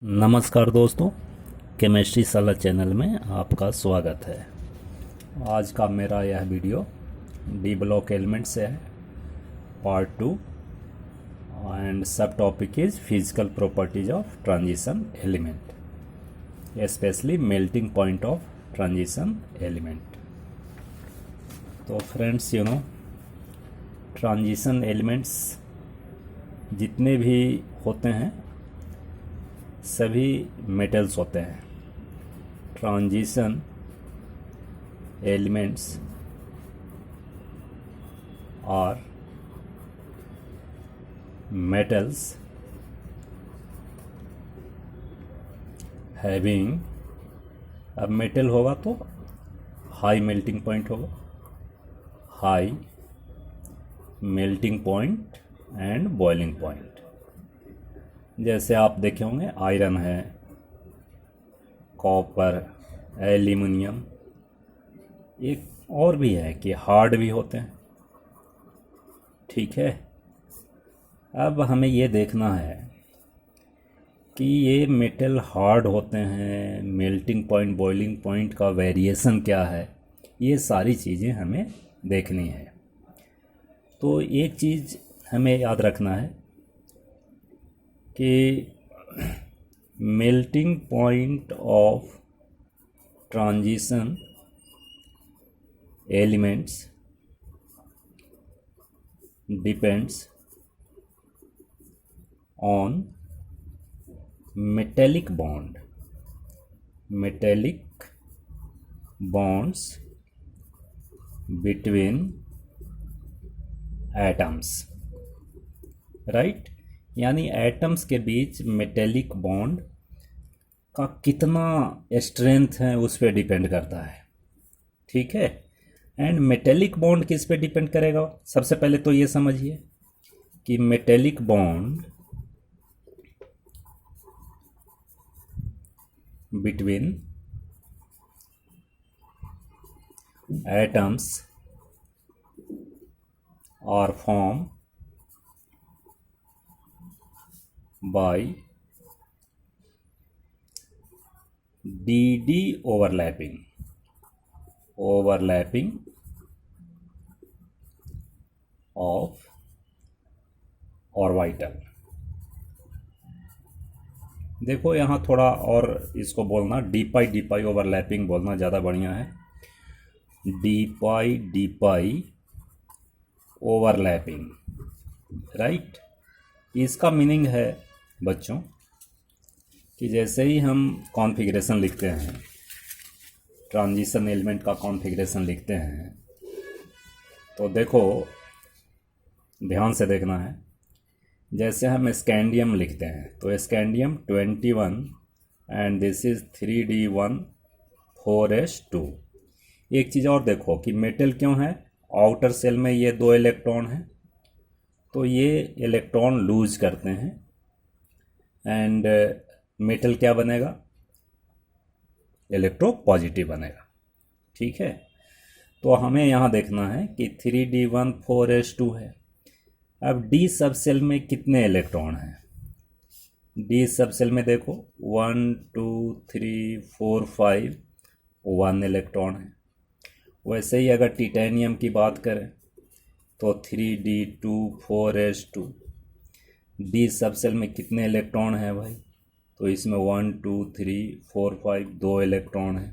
नमस्कार दोस्तों, केमिस्ट्री साला चैनल में आपका स्वागत है। आज का मेरा यह वीडियो डी ब्लॉक एलिमेंट से है, part 2, and subtopic is physical properties of transition element, specially melting point of transition element. तो फ्रेंड्स, ट्रांजिशन एलिमेंट्स जितने भी होते हैं सभी मेटल्स होते हैं। Transition elements are metals having, अब मेटल होगा तो हाई मेल्टिंग पॉइंट होगा, high melting point and boiling point. जैसे आप देखे होंगे आयरन है, कॉपर, एल्यूमिनियम, एक और भी है कि हार्ड भी होते हैं। ठीक है, अब हमें ये देखना है कि ये मेटल हार्ड होते हैं, मेल्टिंग पॉइंट बॉइलिंग पॉइंट का वेरिएशन क्या है, ये सारी चीज़ें हमें देखनी है। तो एक चीज़ हमें याद रखना है कि melting point of transition elements depends on metallic bonds between atoms, right. यानी एटम्स के बीच मेटेलिक बॉन्ड का कितना स्ट्रेंथ है उस पर डिपेंड करता है। ठीक है, एंड मेटेलिक बॉन्ड किस पे डिपेंड करेगा? सबसे पहले तो ये समझिए कि metallic bond between atoms are form by dd overlapping of orbital। देखो यहाँ थोड़ा और इसको बोलना डी पाई ओवरलैपिंग बोलना ज़्यादा बढ़िया है। D pi overlapping, right. इसका मीनिंग है बच्चों कि जैसे ही हम कॉन्फ़िगरेशन लिखते हैं, ट्रांजिशन एलिमेंट का कॉन्फ़िगरेशन लिखते हैं, तो देखो ध्यान से देखना है। जैसे हम स्कैंडियम लिखते हैं तो scandium 21 and this is 3d1 4s2। एक चीज़ और देखो कि मेटल क्यों है, आउटर सेल में ये 2 इलेक्ट्रॉन हैं तो ये इलेक्ट्रॉन लूज करते हैं एंड मेटल क्या बनेगा, इलेक्ट्रो पॉजिटिव बनेगा। ठीक है, तो हमें यहाँ देखना है कि 3d1 4s2 है। अब डी सब सेल में कितने इलेक्ट्रॉन हैं? डी सब सेल में देखो 1 2 3 4 5 1 इलेक्ट्रॉन है। वैसे ही अगर टिटेनियम की बात करें तो 3d2 4s2। डी सब सेल में कितने इलेक्ट्रॉन हैं भाई? तो इसमें 1 2 3 4 5 2 इलेक्ट्रॉन हैं।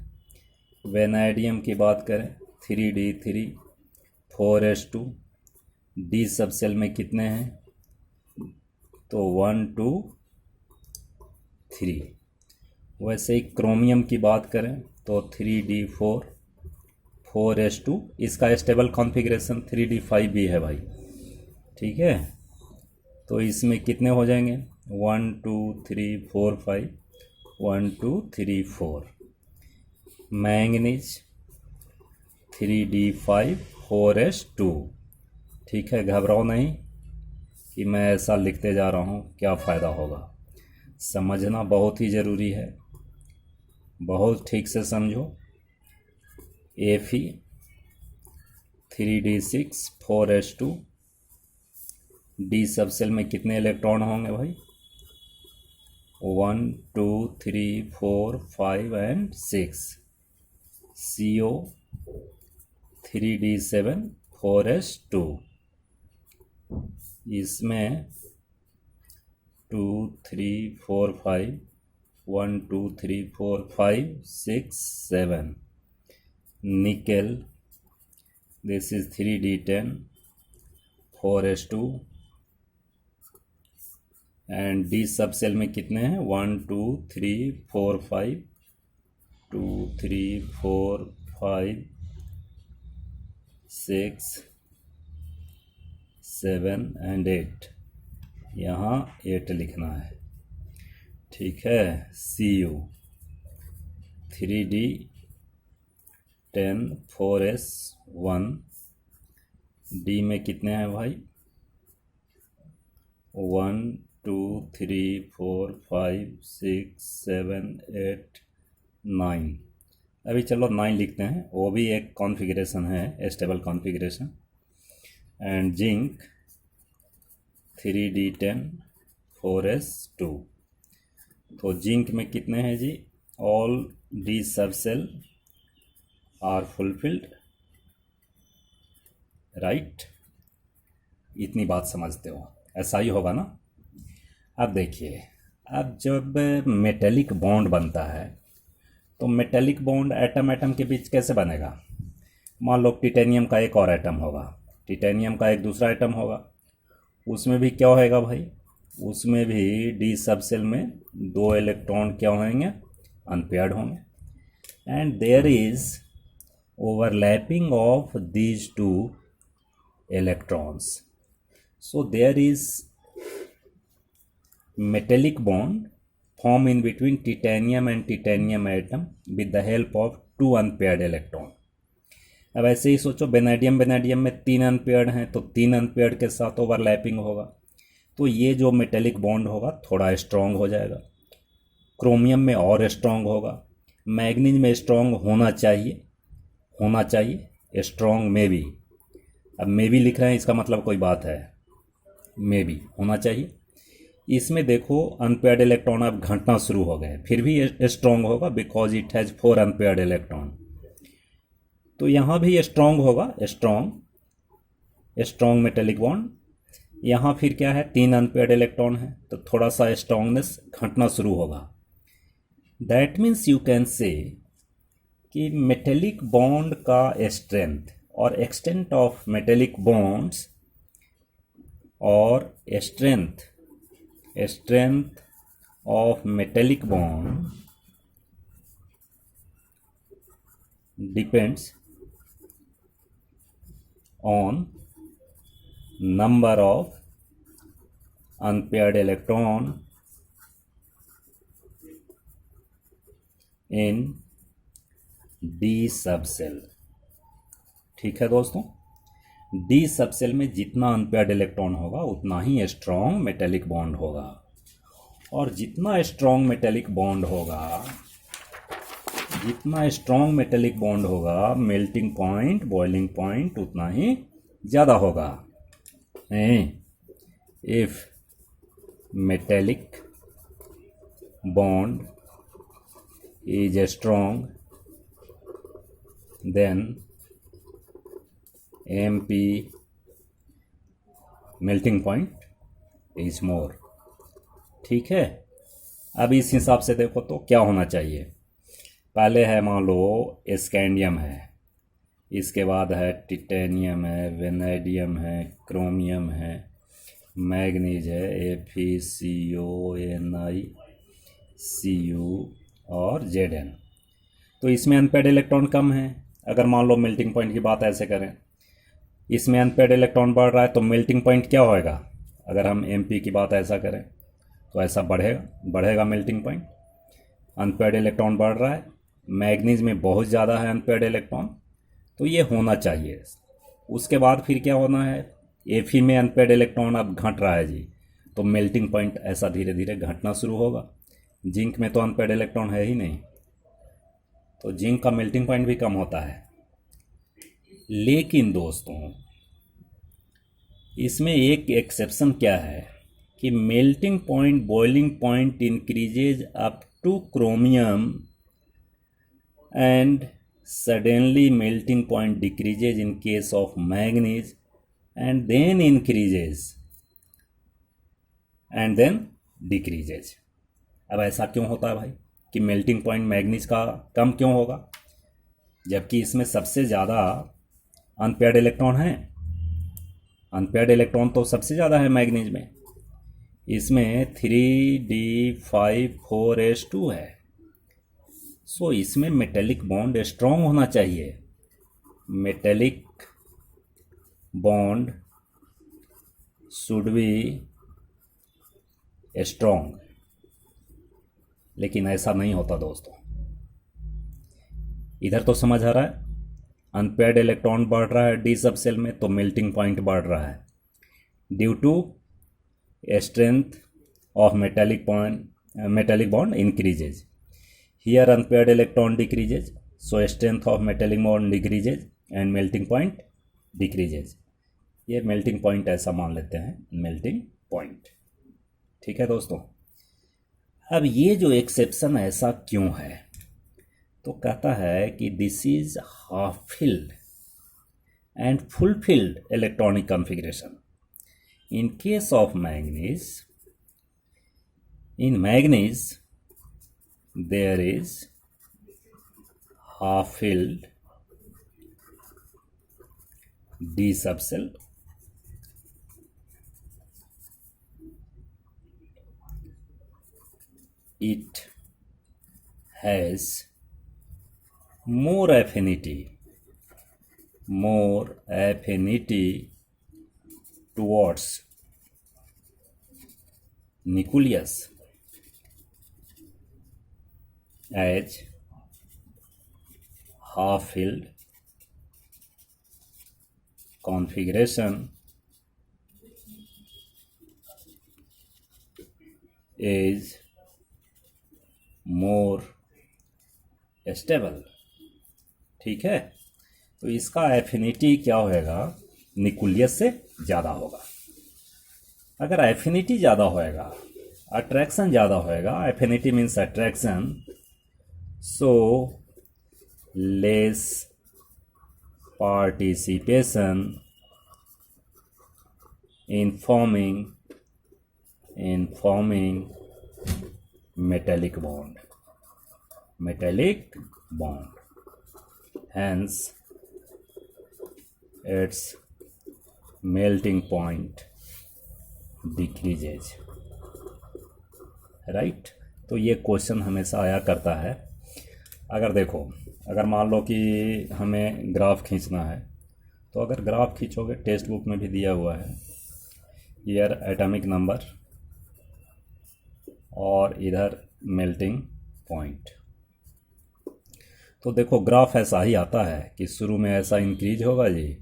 वेनाइडियम की बात करें 3d3 4s2। डी सब सेल में कितने हैं? तो 1 2 3। वैसे ही क्रोमियम की बात करें तो 3d4 4s2। इसका स्टेबल कॉन्फ़िगरेशन 3d5 भी है भाई। ठीक है, तो इसमें कितने हो जाएंगे? 1 2 3 4 5 1 2 3 4। Manganese 3d5 4s2। ठीक है, घबराओ नहीं कि मैं ऐसा लिखते जा रहा हूँ, क्या फ़ायदा होगा। समझना बहुत ही ज़रूरी है, बहुत ठीक से समझो। Fe 3d6 4s2। डी सब सेल में कितने इलेक्ट्रॉन होंगे भाई? 1 2 3 4 5 and 6, CO 3D7 4S2। इसमें 2 3 4 5 1 2 3 4 5 6 7 nickel, this is 3D10 4S2। And D सब सेल में कितने हैं 1 2 3 4 5 2 3 4 5 6 7 एंड 8, यहाँ 8 लिखना है, ठीक है। CU 3D10 4S1, डी में कितने हैं भाई 1 2 3 4 5 6 7 8 9। अभी चलो 9 लिखते हैं, वो भी एक कॉन्फ़िगरेशन है, stable configuration. And zinc 3D10 4S2। तो जिंक में कितने हैं जी, ऑल डी सब सेल आर फुलफिल्ड, राइट। इतनी बात समझते हो, ऐसा ही होगा ना। अब देखिए, अब जब मेटेलिक बॉन्ड बनता है तो मेटेलिक बॉन्ड एटम एटम के बीच कैसे बनेगा। मान लो टिटेनियम का एक और एटम होगा, टिटेनियम का एक दूसरा एटम होगा, उसमें भी क्या होएगा भाई, उसमें भी डी सब सेल में 2 इलेक्ट्रॉन क्या होंगे, अनपेयर्ड होंगे। And there is overlapping of these 2 electrons, so there is metallic bond form in between titanium and titanium atom with the help of 2 unpaired electron। अब ऐसे ही सोचो, वेनेडियम में 3 अनपेयर्ड हैं, तो 3 अनपेयर्ड के साथ ओवरलैपिंग होगा, तो ये जो मेटेलिक बॉन्ड होगा थोड़ा स्ट्रांग हो जाएगा। क्रोमियम में और स्ट्रांग होगा, मैग्नीज में स्ट्रांग होना चाहिए स्ट्रांग में भी। अब मे भी लिख रहे हैं, इसका मतलब कोई बात है, मे भी होना चाहिए। इसमें देखो अनपेयर्ड इलेक्ट्रॉन अब घटना शुरू हो गए, फिर भी स्ट्रांग होगा because it has 4 unpaired electron. तो यहाँ भी स्ट्रांग होगा, स्ट्रांग मेटेलिक बॉन्ड। यहाँ फिर क्या है, 3 अनपेयर्ड इलेक्ट्रॉन है, तो थोड़ा सा स्ट्रांगनेस घटना शुरू होगा। That means you can say कि मेटेलिक बॉन्ड का स्ट्रेंथ और एक्सटेंट ऑफ मेटेलिक बॉन्ड्स और strength of metallic bond depends on number of unpaired electron in D सब सेल। ठीक है दोस्तों, डी सब सेल में जितना अनपेयर्ड इलेक्ट्रॉन होगा उतना ही स्ट्रॉन्ग मेटेलिक बॉन्ड होगा, और जितना स्ट्रॉन्ग मेटेलिक बॉन्ड होगा मेल्टिंग पॉइंट, बॉइलिंग पॉइंट उतना ही ज़्यादा होगा। If metallic bond is strong then MP melting point is more. ठीक है, अब इस हिसाब से देखो तो क्या होना चाहिए। पहले है मान लो स्कैंडियम है, इसके बाद है टिटेनियम है, वेनेडियम है, क्रोमियम है, मैग्नीज है, FeCO, Ni, Cu और Zn। तो इसमें अनपेयर्ड इलेक्ट्रॉन कम है। अगर मान लो मेल्टिंग पॉइंट की बात ऐसे करें, इसमें अनपेयर्ड इलेक्ट्रॉन बढ़ रहा है तो मेल्टिंग पॉइंट क्या होएगा। अगर हम MP की बात ऐसा करें तो ऐसा बढ़ेगा मेल्टिंग पॉइंट। अनपेयर्ड इलेक्ट्रॉन बढ़ रहा है, मैग्नीज में बहुत ज़्यादा है अनपेयर्ड इलेक्ट्रॉन, तो ये होना चाहिए। उसके बाद फिर क्या होना है, Fe में अनपेयर्ड इलेक्ट्रॉन अब घट रहा है जी, तो मेल्टिंग पॉइंट ऐसा धीरे धीरे घटना शुरू होगा। जिंक में तो अनपेयर्ड इलेक्ट्रॉन है ही नहीं, तो जिंक का मेल्टिंग पॉइंट भी कम होता है। लेकिन दोस्तों इसमें एक एक्सेप्शन क्या है, कि melting point boiling point increases up to chromium and suddenly melting point decreases in case of manganese and then increases and then decreases. अब ऐसा क्यों होता है भाई कि मेल्टिंग पॉइंट मैग्नीज का कम क्यों होगा, जबकि इसमें सबसे ज़्यादा अनपेयर्ड इलेक्ट्रॉन हैं। अनपेयर्ड इलेक्ट्रॉन तो सबसे ज़्यादा है मैग्नीज में। इसमें 3d5 4s2 है। सो इसमें मेटेलिक बॉन्ड स्ट्रॉन्ग होना चाहिए। Metallic bond should be strong, लेकिन ऐसा नहीं होता दोस्तों। इधर तो समझ आ रहा है, अनपेयर्ड इलेक्ट्रॉन बढ़ रहा है डी सब सेल में तो मेल्टिंग पॉइंट बढ़ रहा है due to strength of metallic bond increases. Here unpaired electron decreases, so strength of metallic bond decreases and melting point decreases. ये मेल्टिंग पॉइंट ऐसा मान लेते हैं, मेल्टिंग पॉइंट। ठीक है दोस्तों। अब ये जो एक्सेप्शन ऐसा क्यों है, तो कहता है कि this is half filled and fulfilled electronic configuration in case of manganese. In manganese there is half filled D subshell it has more affinity towards nucleus as half-filled configuration is more stable. ठीक है, तो इसका affinity क्या होएगा, nucleus से ज़्यादा होगा। अगर एफिनिटी ज़्यादा होएगा, अट्रैक्शन ज़्यादा होएगा, affinity means attraction, so less participation in forming metallic bond, hence its melting point decreases, right. तो ये क्वेश्चन हमेशा आया करता है। अगर देखो, अगर मान लो कि हमें ग्राफ खींचना है, तो अगर ग्राफ खींचोगे, टेक्स्ट बुक में भी दिया हुआ है, ईयर एटॉमिक नंबर और इधर मेल्टिंग पॉइंट, तो देखो ग्राफ ऐसा ही आता है कि शुरू में ऐसा इंक्रीज होगा जी,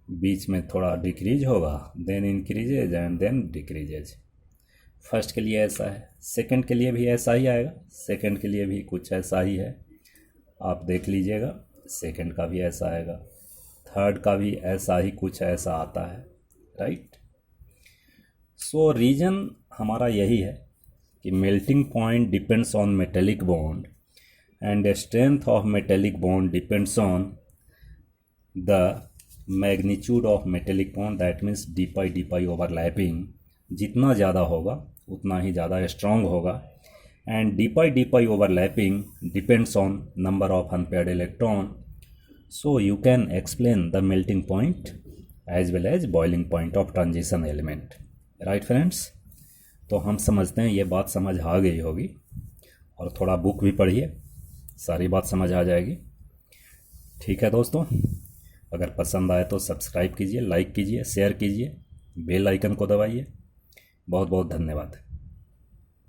बीच में थोड़ा डिक्रीज होगा, then increases and then decreases. First के लिए ऐसा है, सेकंड के लिए भी ऐसा ही आएगा, सेकंड के लिए भी कुछ ऐसा ही है, आप देख लीजिएगा, सेकंड का भी ऐसा आएगा, थर्ड का भी ऐसा ही कुछ ऐसा आता है, राइट। सो रीजन हमारा यही है कि melting point depends on metallic bond and strength of metallic bond depends on the magnitude of metallic bond, that means d pi overlapping जितना ज़्यादा होगा उतना ही ज़्यादा स्ट्रॉन्ग होगा, and d pi overlapping depends on number of unpaired electron. So you can explain the melting point as well as boiling point of transition element, right friends. तो हम समझते हैं ये बात समझ आ गई होगी, और थोड़ा बुक भी पढ़िए, सारी बात समझ आ जाएगी। ठीक है दोस्तों, अगर पसंद आए तो सब्सक्राइब कीजिए, लाइक कीजिए, शेयर कीजिए, बेल आइकन को दबाइए। बहुत बहुत धन्यवाद।